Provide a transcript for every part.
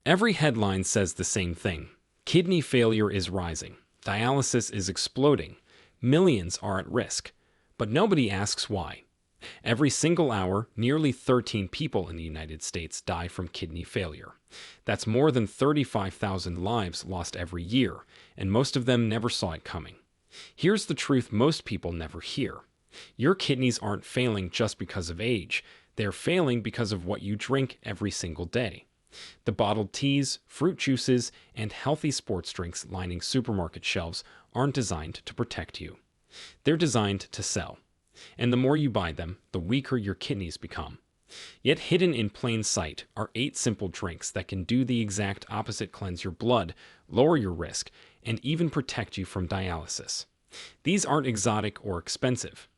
Every headline says the same thing. Kidney failure is rising. Dialysis is exploding. Millions are at risk. But nobody asks why. Every single hour, nearly 13 people in the United States die from kidney failure. That's more than 35,000 lives lost every year, and most of them never saw it coming. Here's the truth most people never hear. Your kidneys aren't failing just because of age. They're failing because of what you drink every single day. The bottled teas, fruit juices, and healthy sports drinks lining supermarket shelves aren't designed to protect you. They're designed to sell. And the more you buy them, the weaker your kidneys become. Yet hidden in plain sight are 8 simple drinks that can do the exact opposite: cleanse your blood, lower your risk, and even protect you from dialysis. These aren't exotic or expensive.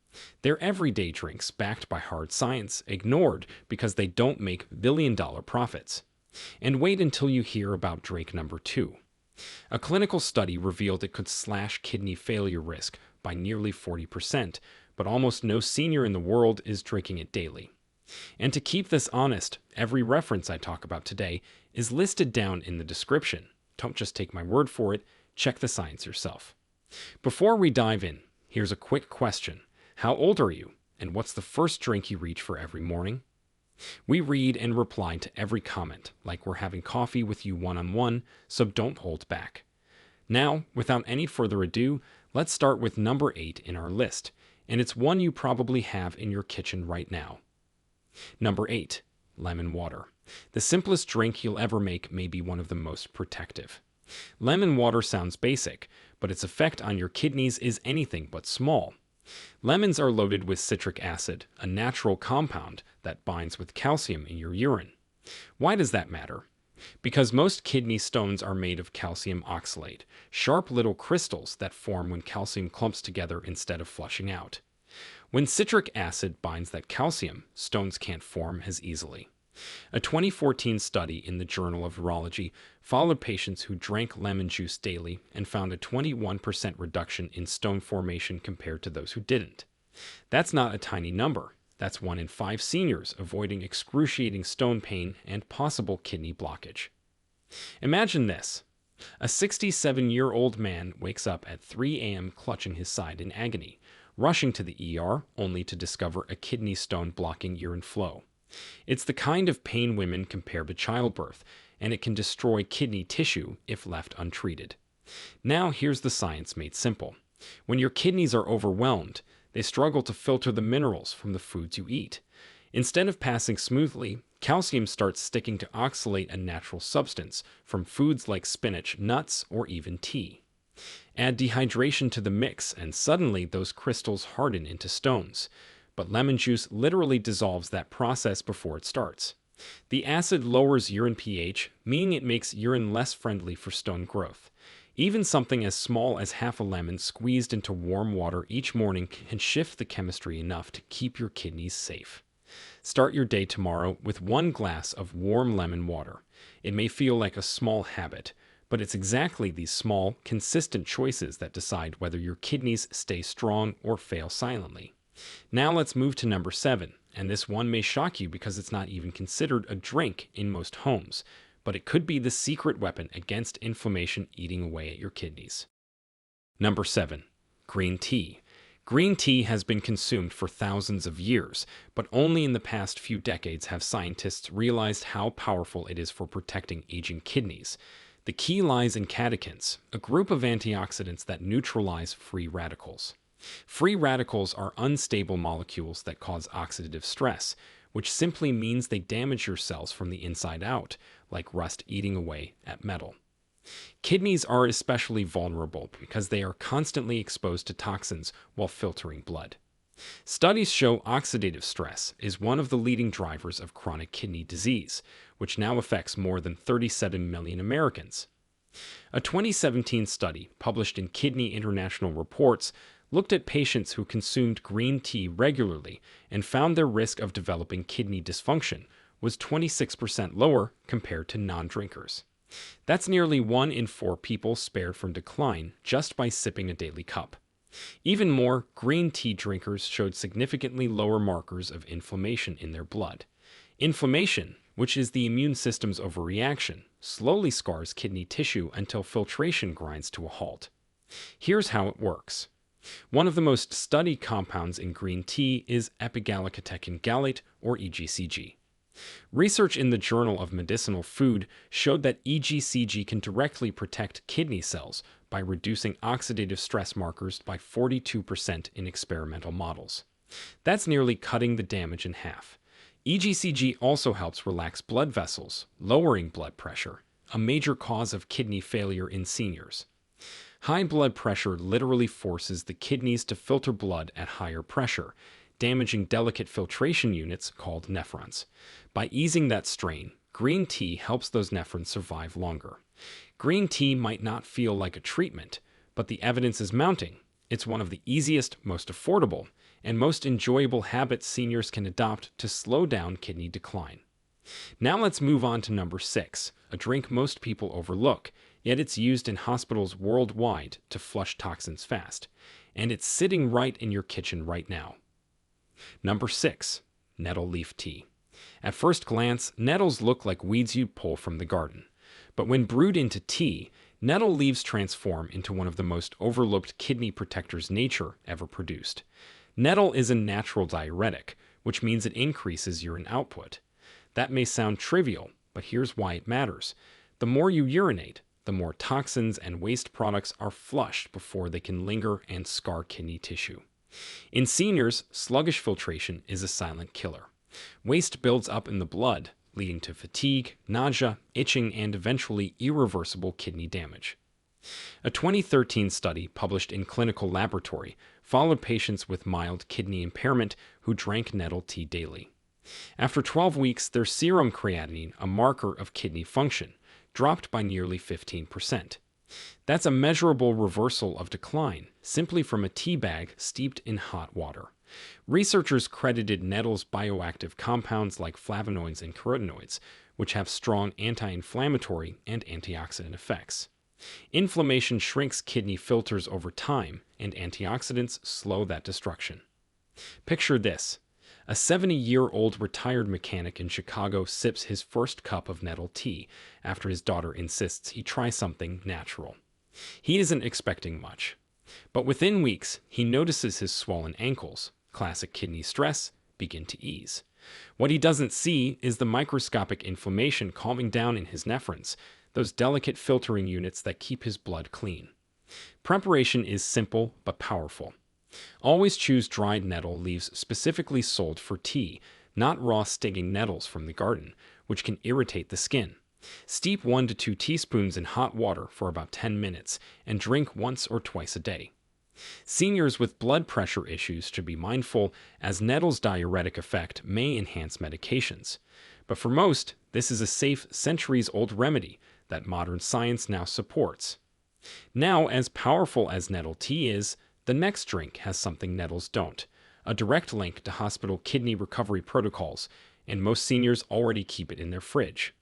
They're everyday drinks backed by hard science, ignored because they don't make billion-dollar profits. And wait until you hear about drink number 2. A clinical study revealed it could slash kidney failure risk by nearly 40%, but almost no senior in the world is drinking it daily. And to keep this honest, every reference I talk about today is listed down in the description. Don't just take my word for it, check the science yourself. Before we dive in, here's a quick question. How old are you, and what's the first drink you reach for every morning? We read and reply to every comment, like we're having coffee with you one-on-one, so don't hold back. Now, without any further ado, let's start with number 8 in our list, and it's one you probably have in your kitchen right now. Number 8, lemon water. The simplest drink you'll ever make may be one of the most protective. Lemon water sounds basic, but its effect on your kidneys is anything but small. Lemons are loaded with citric acid, a natural compound that binds with calcium in your urine. Why does that matter? Because most kidney stones are made of calcium oxalate, sharp little crystals that form when calcium clumps together instead of flushing out. When citric acid binds that calcium, stones can't form as easily. A 2014 study in the Journal of Urology followed patients who drank lemon juice daily and found a 21% reduction in stone formation compared to those who didn't. That's not a tiny number. That's 1 in 5 seniors avoiding excruciating stone pain and possible kidney blockage. Imagine this. A 67-year-old man wakes up at 3 a.m. clutching his side in agony, rushing to the ER only to discover a kidney stone blocking urine flow. It's the kind of pain women compare to childbirth, and it can destroy kidney tissue if left untreated. Now here's the science made simple. When your kidneys are overwhelmed, they struggle to filter the minerals from the foods you eat. Instead of passing smoothly, calcium starts sticking to oxalate, a natural substance from foods like spinach, nuts, or even tea. Add dehydration to the mix, and suddenly those crystals harden into stones. But lemon juice literally dissolves that process before it starts. The acid lowers urine pH, meaning it makes urine less friendly for stone growth. Even something as small as half a lemon squeezed into warm water each morning can shift the chemistry enough to keep your kidneys safe. Start your day tomorrow with 1 glass of warm lemon water. It may feel like a small habit, but it's exactly these small, consistent choices that decide whether your kidneys stay strong or fail silently. Now let's move to number 7, and this one may shock you because it's not even considered a drink in most homes, but it could be the secret weapon against inflammation eating away at your kidneys. Number 7, green tea. Green tea has been consumed for thousands of years, but only in the past few decades have scientists realized how powerful it is for protecting aging kidneys. The key lies in catechins, a group of antioxidants that neutralize free radicals. Free radicals are unstable molecules that cause oxidative stress, which simply means they damage your cells from the inside out, like rust eating away at metal. Kidneys are especially vulnerable because they are constantly exposed to toxins while filtering blood. Studies show oxidative stress is one of the leading drivers of chronic kidney disease, which now affects more than 37 million Americans. A 2017 study published in Kidney International Reports looked at patients who consumed green tea regularly and found their risk of developing kidney dysfunction was 26% lower compared to non-drinkers. That's nearly 1 in 4 people spared from decline just by sipping a daily cup. Even more, green tea drinkers showed significantly lower markers of inflammation in their blood. Inflammation, which is the immune system's overreaction, slowly scars kidney tissue until filtration grinds to a halt. Here's how it works. One of the most studied compounds in green tea is epigallocatechin gallate, or EGCG. Research in the Journal of Medicinal Food showed that EGCG can directly protect kidney cells by reducing oxidative stress markers by 42% in experimental models. That's nearly cutting the damage in half. EGCG also helps relax blood vessels, lowering blood pressure, a major cause of kidney failure in seniors. High blood pressure literally forces the kidneys to filter blood at higher pressure, damaging delicate filtration units called nephrons. By easing that strain, green tea helps those nephrons survive longer. Green tea might not feel like a treatment, but the evidence is mounting. It's one of the easiest, most affordable, and most enjoyable habits seniors can adopt to slow down kidney decline. Now let's move on to number 6, a drink most people overlook, yet it's used in hospitals worldwide to flush toxins fast, and it's sitting right in your kitchen right now. Number 6, nettle leaf tea. At first glance, nettles look like weeds you'd pull from the garden. But when brewed into tea, nettle leaves transform into one of the most overlooked kidney protectors nature ever produced. Nettle is a natural diuretic, which means it increases urine output. That may sound trivial, but here's why it matters. The more you urinate, the more toxins and waste products are flushed before they can linger and scar kidney tissue. In seniors, sluggish filtration is a silent killer. Waste builds up in the blood, leading to fatigue, nausea, itching, and eventually irreversible kidney damage. A 2013 study published in Clinical Laboratory followed patients with mild kidney impairment who drank nettle tea daily. After 12 weeks, their serum creatinine, a marker of kidney function, dropped by nearly 15%. That's a measurable reversal of decline, simply from a tea bag steeped in hot water. Researchers credited nettle's bioactive compounds like flavonoids and carotenoids, which have strong anti-inflammatory and antioxidant effects. Inflammation shrinks kidney filters over time, and antioxidants slow that destruction. Picture this. A 70-year-old retired mechanic in Chicago sips his first cup of nettle tea after his daughter insists he try something natural. He isn't expecting much. But within weeks, he notices his swollen ankles, classic kidney stress, begin to ease. What he doesn't see is the microscopic inflammation calming down in his nephrons, those delicate filtering units that keep his blood clean. Preparation is simple but powerful. Always choose dried nettle leaves specifically sold for tea, not raw stinging nettles from the garden, which can irritate the skin. Steep 1 to 2 teaspoons in hot water for about 10 minutes and drink once or twice a day. Seniors with blood pressure issues should be mindful, as nettle's diuretic effect may enhance medications. But for most, this is a safe, centuries-old remedy that modern science now supports. Now, as powerful as nettle tea is, the next drink has something nettles don't: a direct link to hospital kidney recovery protocols, and most seniors already keep it in their fridge.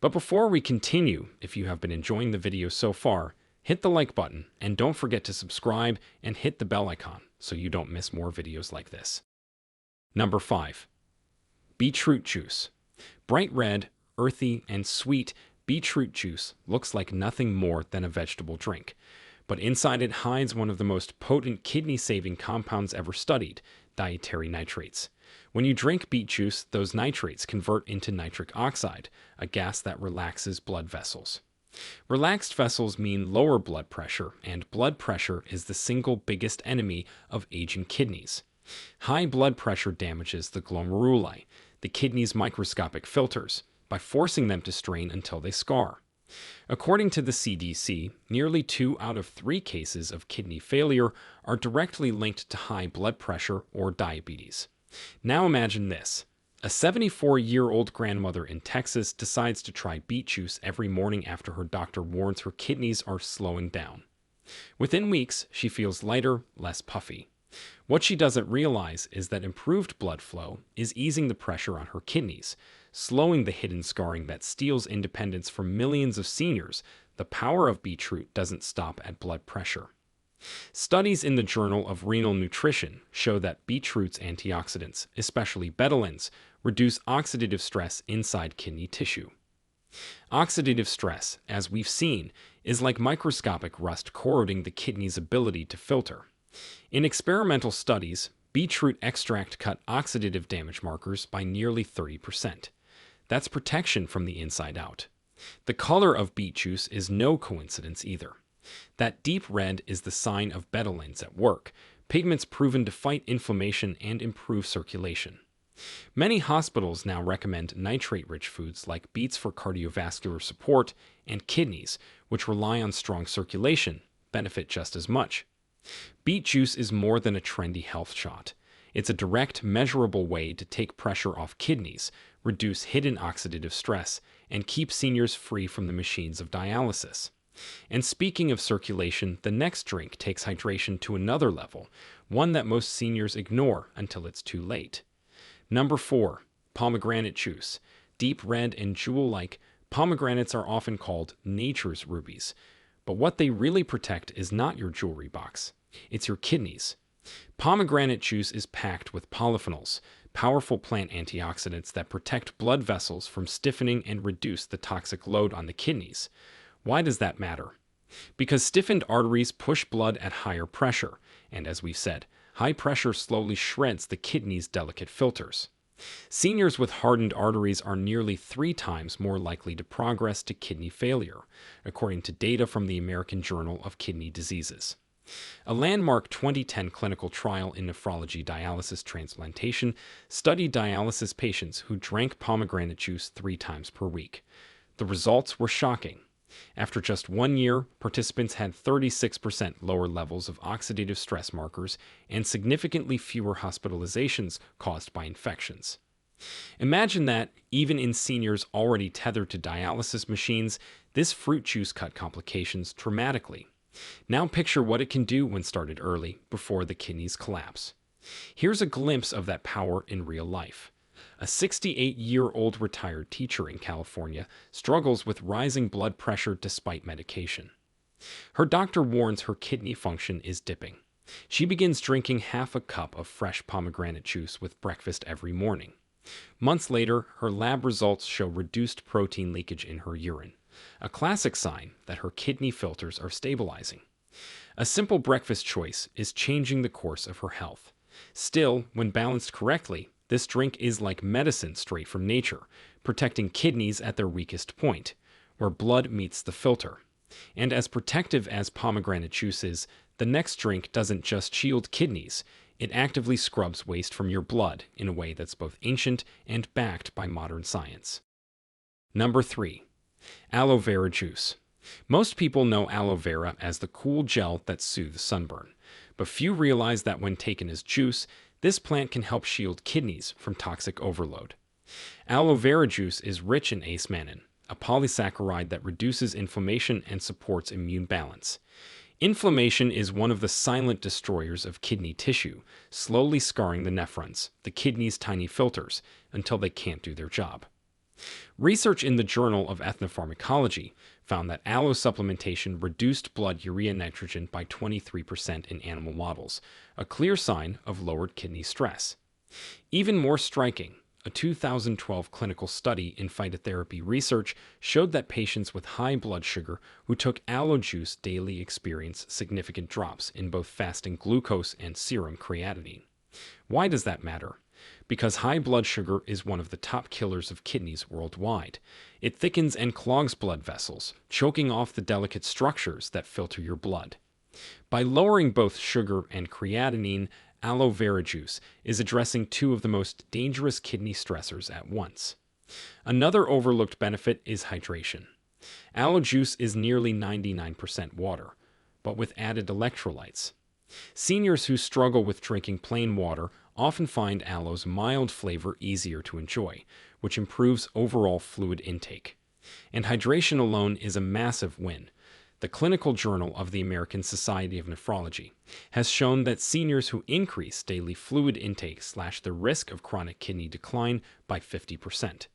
But before we continue, if you have been enjoying the video so far, hit the like button and don't forget to subscribe and hit the bell icon so you don't miss more videos like this. Number 5. Beetroot juice. Bright red, earthy, and sweet, beetroot juice looks like nothing more than a vegetable drink. But inside it hides one of the most potent kidney-saving compounds ever studied, dietary nitrates. When you drink beet juice, those nitrates convert into nitric oxide, a gas that relaxes blood vessels. Relaxed vessels mean lower blood pressure, and blood pressure is the single biggest enemy of aging kidneys. High blood pressure damages the glomeruli, the kidney's microscopic filters, by forcing them to strain until they scar. According to the CDC, nearly 2 out of 3 cases of kidney failure are directly linked to high blood pressure or diabetes. Now imagine this. A 74-year-old grandmother in Texas decides to try beet juice every morning after her doctor warns her kidneys are slowing down. Within weeks, she feels lighter, less puffy. What she doesn't realize is that improved blood flow is easing the pressure on her kidneys, slowing the hidden scarring that steals independence from millions of seniors. The power of beetroot doesn't stop at blood pressure. Studies in the Journal of Renal Nutrition show that beetroot's antioxidants, especially betalains, reduce oxidative stress inside kidney tissue. Oxidative stress, as we've seen, is like microscopic rust corroding the kidney's ability to filter. In experimental studies, beetroot extract cut oxidative damage markers by nearly 30%. That's protection from the inside out. The color of beet juice is no coincidence either. That deep red is the sign of betalains at work, pigments proven to fight inflammation and improve circulation. Many hospitals now recommend nitrate-rich foods like beets for cardiovascular support, and kidneys, which rely on strong circulation, benefit just as much. Beet juice is more than a trendy health shot. It's a direct, measurable way to take pressure off kidneys, reduce hidden oxidative stress, and keep seniors free from the machines of dialysis. And speaking of circulation, the next drink takes hydration to another level, one that most seniors ignore until it's too late. Number 4. Pomegranate juice. Deep red and jewel-like, pomegranates are often called nature's rubies. But what they really protect is not your jewelry box. It's your kidneys. Pomegranate juice is packed with polyphenols, powerful plant antioxidants that protect blood vessels from stiffening and reduce the toxic load on the kidneys. Why does that matter? Because stiffened arteries push blood at higher pressure, and as we've said, high pressure slowly shreds the kidney's delicate filters. Seniors with hardened arteries are nearly 3 times more likely to progress to kidney failure, according to data from the American Journal of Kidney Diseases. A landmark 2010 clinical trial in nephrology dialysis transplantation studied dialysis patients who drank pomegranate juice 3 times per week. The results were shocking. After just 1 year, participants had 36% lower levels of oxidative stress markers and significantly fewer hospitalizations caused by infections. Imagine that, even in seniors already tethered to dialysis machines, this fruit juice cut complications dramatically. Now picture what it can do when started early, before the kidneys collapse. Here's a glimpse of that power in real life. A 68-year-old retired teacher in California struggles with rising blood pressure despite medication. Her doctor warns her kidney function is dipping. She begins drinking half a cup of fresh pomegranate juice with breakfast every morning. Months later, her lab results show reduced protein leakage in her urine, a classic sign that her kidney filters are stabilizing. A simple breakfast choice is changing the course of her health. Still, when balanced correctly, this drink is like medicine straight from nature, protecting kidneys at their weakest point, where blood meets the filter. And as protective as pomegranate juice is, the next drink doesn't just shield kidneys, it actively scrubs waste from your blood in a way that's both ancient and backed by modern science. Number 3. Aloe vera juice. Most people know aloe vera as the cool gel that soothes sunburn, but few realize that when taken as juice, this plant can help shield kidneys from toxic overload. Aloe vera juice is rich in acemannan, a polysaccharide that reduces inflammation and supports immune balance. Inflammation is one of the silent destroyers of kidney tissue, slowly scarring the nephrons, the kidney's tiny filters, until they can't do their job. Research in the Journal of Ethnopharmacology found that aloe supplementation reduced blood urea nitrogen by 23% in animal models, a clear sign of lowered kidney stress. Even more striking, a 2012 clinical study in phytotherapy research showed that patients with high blood sugar who took aloe juice daily experienced significant drops in both fasting glucose and serum creatinine. Why does that matter? Because high blood sugar is one of the top killers of kidneys worldwide. It thickens and clogs blood vessels, choking off the delicate structures that filter your blood. By lowering both sugar and creatinine, aloe vera juice is addressing 2 of the most dangerous kidney stressors at once. Another overlooked benefit is hydration. Aloe juice is nearly 99% water, but with added electrolytes. Seniors who struggle with drinking plain water often find aloe's mild flavor easier to enjoy, which improves overall fluid intake. And hydration alone is a massive win. The Clinical Journal of the American Society of Nephrology has shown that seniors who increase daily fluid intake slash the risk of chronic kidney decline by 50%.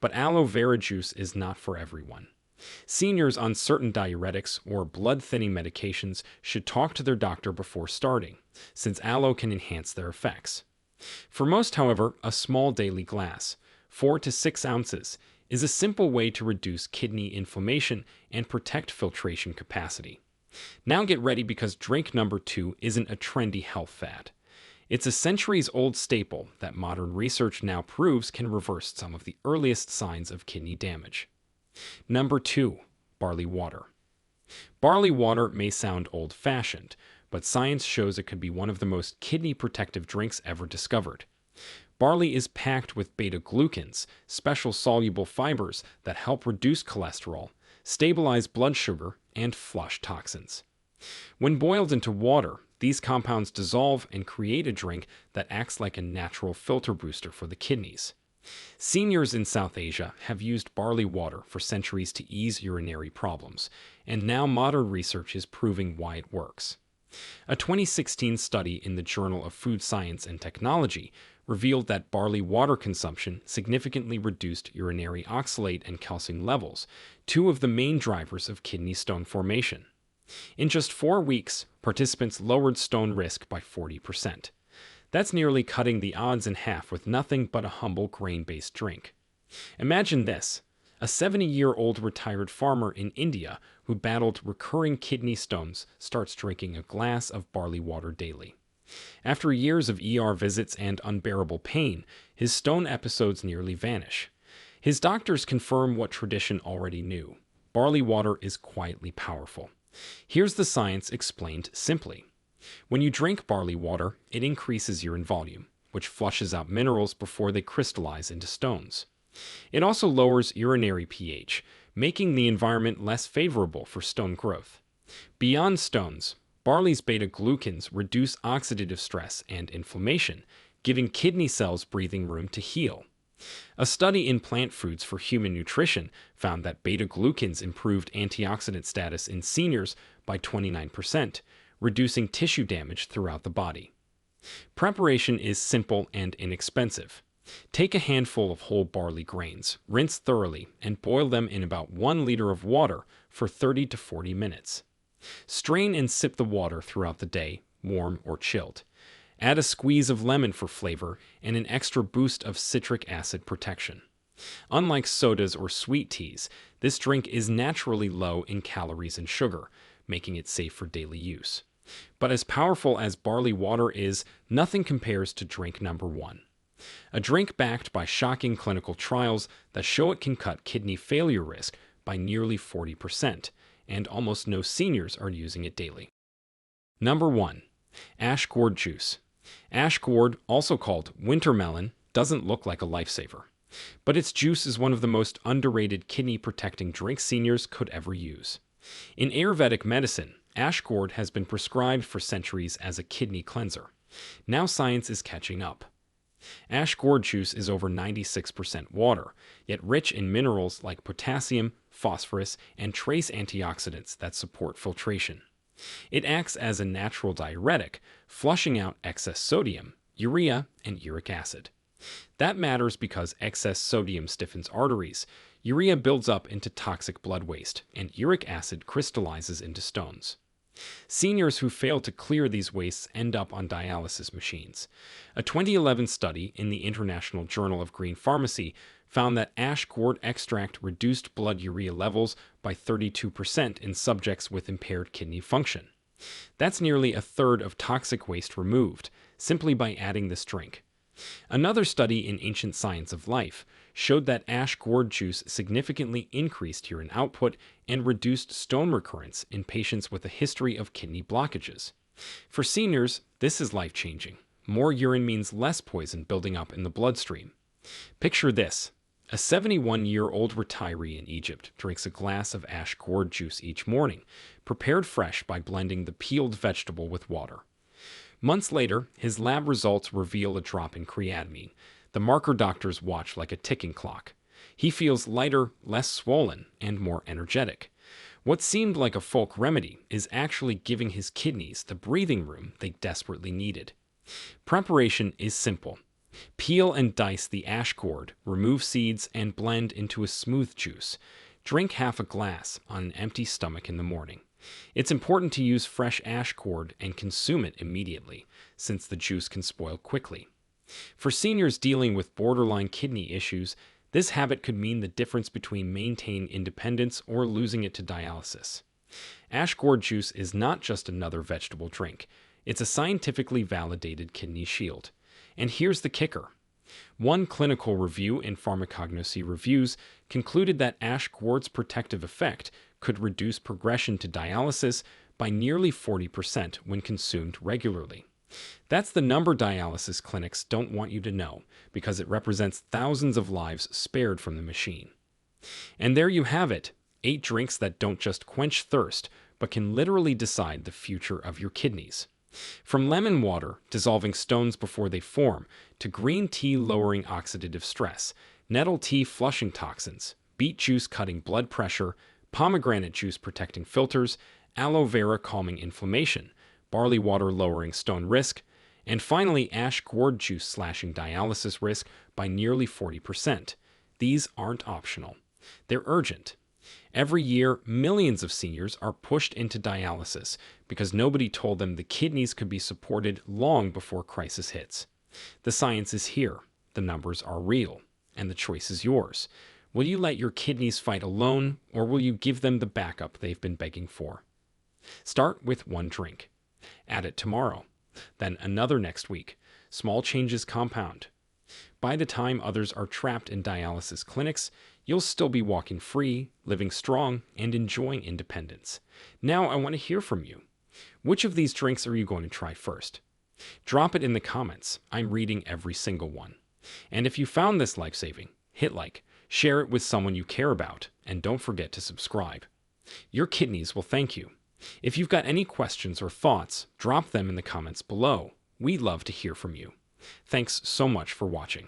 But aloe vera juice is not for everyone. Seniors on certain diuretics or blood-thinning medications should talk to their doctor before starting, since aloe can enhance their effects. For most, however, a small daily glass, 4 to 6 ounces, is a simple way to reduce kidney inflammation and protect filtration capacity. Now get ready because drink number 2 isn't a trendy health fad. It's a centuries-old staple that modern research now proves can reverse some of the earliest signs of kidney damage. Number 2. Barley water. Barley water may sound old-fashioned, but science shows it could be one of the most kidney-protective drinks ever discovered. Barley is packed with beta-glucans, special soluble fibers that help reduce cholesterol, stabilize blood sugar, and flush toxins. When boiled into water, these compounds dissolve and create a drink that acts like a natural filter booster for the kidneys. Seniors in South Asia have used barley water for centuries to ease urinary problems, and now modern research is proving why it works. A 2016 study in the Journal of Food Science and Technology revealed that barley water consumption significantly reduced urinary oxalate and calcium levels, two of the main drivers of kidney stone formation. In just 4 weeks, participants lowered stone risk by 40%. That's nearly cutting the odds in half with nothing but a humble grain-based drink. Imagine this: a 70-year-old retired farmer in India who battled recurring kidney stones starts drinking a glass of barley water daily. After years of ER visits and unbearable pain, his stone episodes nearly vanish. His doctors confirm what tradition already knew: barley water is quietly powerful. Here's the science explained simply. When you drink barley water, it increases urine volume, which flushes out minerals before they crystallize into stones. It also lowers urinary pH, making the environment less favorable for stone growth. Beyond stones, barley's beta-glucans reduce oxidative stress and inflammation, giving kidney cells breathing room to heal. A study in Plant Foods for Human Nutrition found that beta-glucans improved antioxidant status in seniors by 29%, reducing tissue damage throughout the body. Preparation is simple and inexpensive. Take a handful of whole barley grains, rinse thoroughly, and boil them in about 1 liter of water for 30 to 40 minutes. Strain and sip the water throughout the day, warm or chilled. Add a squeeze of lemon for flavor and an extra boost of citric acid protection. Unlike sodas or sweet teas, this drink is naturally low in calories and sugar, making it safe for daily use. But as powerful as barley water is, nothing compares to drink number 1. A drink backed by shocking clinical trials that show it can cut kidney failure risk by nearly 40%, and almost no seniors are using it daily. Number 1. Ash gourd juice. Ash gourd, also called winter melon, doesn't look like a lifesaver, but its juice is one of the most underrated kidney-protecting drinks seniors could ever use. In Ayurvedic medicine, ash gourd has been prescribed for centuries as a kidney cleanser. Now science is catching up. Ash gourd juice is over 96% water, yet rich in minerals like potassium, phosphorus, and trace antioxidants that support filtration. It acts as a natural diuretic, flushing out excess sodium, urea, and uric acid. That matters because excess sodium stiffens arteries, urea builds up into toxic blood waste, and uric acid crystallizes into stones. Seniors who fail to clear these wastes end up on dialysis machines. A 2011 study in the International Journal of Green Pharmacy found that ash gourd extract reduced blood urea levels by 32% in subjects with impaired kidney function. That's nearly a third of toxic waste removed, simply by adding this drink. Another study in Ancient Science of Life showed that ash gourd juice significantly increased urine output and reduced stone recurrence in patients with a history of kidney blockages. For seniors, this is life-changing. More urine means less poison building up in the bloodstream. Picture this: a 71-year-old retiree in Egypt drinks a glass of ash gourd juice each morning, prepared fresh by blending the peeled vegetable with water. Months later, his lab results reveal a drop in creatinine, the marker doctors watch like a ticking clock. He feels lighter, less swollen, and more energetic. What seemed like a folk remedy is actually giving his kidneys the breathing room they desperately needed. Preparation is simple. Peel and dice the ash gourd, remove seeds, and blend into a smooth juice. Drink half a glass on an empty stomach in the morning. It's important to use fresh ash gourd and consume it immediately, since the juice can spoil quickly. For seniors dealing with borderline kidney issues, This habit could mean the difference between maintaining independence or losing it to dialysis. Ash gourd juice is not just another vegetable drink. It's a scientifically validated kidney shield. And here's the kicker. One clinical review in Pharmacognosy Reviews concluded that ash gourd's protective effect could reduce progression to dialysis by nearly 40% when consumed regularly. That's the number dialysis clinics don't want you to know, because it represents thousands of lives spared from the machine. And there you have it, 8 drinks that don't just quench thirst, but can literally decide the future of your kidneys. From lemon water, dissolving stones before they form, to green tea lowering oxidative stress, nettle tea flushing toxins, beet juice cutting blood pressure, pomegranate juice protecting filters, aloe vera calming inflammation, barley water lowering stone risk, and finally ash gourd juice slashing dialysis risk by nearly 40%. These aren't optional. They're urgent. Every year, millions of seniors are pushed into dialysis because nobody told them the kidneys could be supported long before crisis hits. The science is here, the numbers are real, and the choice is yours. Will you let your kidneys fight alone, or will you give them the backup they've been begging for? Start with 1 drink. Add it tomorrow, then another next week. Small changes compound. By the time others are trapped in dialysis clinics, you'll still be walking free, living strong, and enjoying independence. Now I want to hear from you. Which of these drinks are you going to try first? Drop it in the comments. I'm reading every single one. And if you found this life-saving, hit like, share it with someone you care about, and don't forget to subscribe. Your kidneys will thank you. If you've got any questions or thoughts, drop them in the comments below. We'd love to hear from you. Thanks so much for watching.